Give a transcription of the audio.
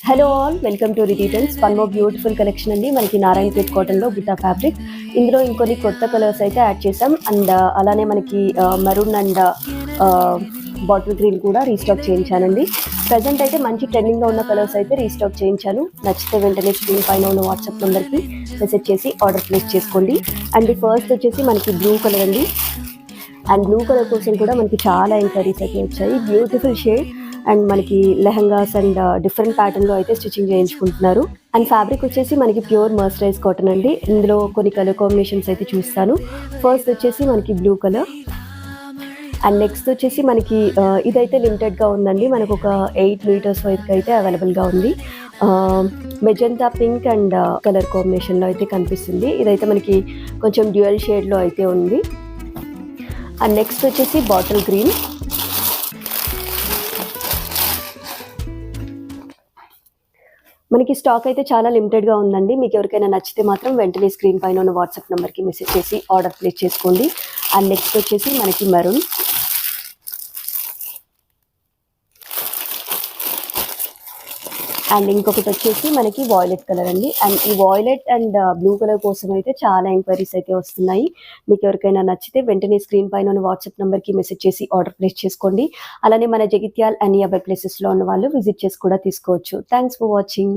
Hello all, welcome to రిటీటల్స్. One more beautiful collection అండి మనకి నారాయణపేట్ కాటన్లో బుటా ఫ్యాబ్రిక్. ఇందులో ఇంకొన్ని కొత్త కలర్స్ అయితే యాడ్ చేసాం. అండ్ అలానే మనకి మెరూన్ అండ్ బాటిల్ గ్రీన్ కూడా రీస్టాక్ చేయించానండి. ప్రజెంట్ అయితే మంచి ట్రెండింగ్లో ఉన్న కలర్స్ అయితే రీస్టాక్ చేయించాను. నచ్చితే వెంటనే స్క్రీన్ పైన ఉన్న వాట్సాప్ నెంబర్కి మెసేజ్ చేసి ఆర్డర్ ప్లేస్ చేసుకోండి. అండ్ ఫస్ట్ వచ్చేసి మనకి బ్లూ కలర్ అండి. అండ్ బ్లూ కలర్ కోసం కూడా మనకి చాలా ఎంక్వైరీస్ అయితే వచ్చాయి. బ్యూటిఫుల్ షేడ్ అండ్ మనకి లెహంగాస్ అండ్ డిఫరెంట్ ప్యాటర్న్లో అయితే స్టిచ్చింగ్ చేయించుకుంటున్నారు. అండ్ ఫ్యాబ్రిక్ వచ్చేసి మనకి ప్యూర్ మర్సరైజ్ కాటన్ అండి. ఇందులో కొన్ని కలర్ కాంబినేషన్స్ అయితే చూస్తాను. ఫస్ట్ వచ్చేసి మనకి బ్లూ కలర్ అండ్ నెక్స్ట్ వచ్చేసి మనకి ఇదైతే లిమిటెడ్గా ఉందండి. మనకు ఒక 8 మీటర్స్ వరకు అయితే అవైలబుల్గా ఉంది. మెజెంతా పింక్ అండ్ కలర్ కాంబినేషన్లో అయితే కనిపిస్తుంది. ఇదైతే మనకి కొంచెం డ్యూయల్ షేడ్లో అయితే ఉంది. అండ్ నెక్స్ట్ వచ్చేసి బాటిల్ గ్రీన్. మనకి స్టాక్ అయితే చాలా లిమిటెడ్గా ఉందండి. మీకు ఎవరికైనా నచ్చితే మాత్రం వెంటనే స్క్రీన్ పైన ఉన్న వాట్సాప్ నెంబర్కి మెసేజ్ చేసి ఆర్డర్ ప్లేస్ చేసుకోండి. అండ్ నెక్స్ట్ వచ్చేసి మనకి మెరూన్ అండ్ ఇంకొకటి వచ్చేసి మనకి వాయిలెట్ కలర్ అండి. అండ్ ఈ వాయిలెట్ అండ్ బ్లూ కలర్ కోసం అయితే చాలా ఎంక్వైరీస్ అయితే వస్తున్నాయి. మీకు ఎవరికైనా నచ్చితే వెంటనే స్క్రీన్ పైన ఉన్న వాట్సాప్ నెంబర్కి మెసేజ్ చేసి ఆర్డర్ ప్లేస్ చేసుకోండి. అలానే మన జగిత్యాల్ అండ్ నియర్ బై ప్లేసెస్లో ఉన్న వాళ్ళు విజిట్ చేసి కూడా తీసుకోవచ్చు. Thanks for watching.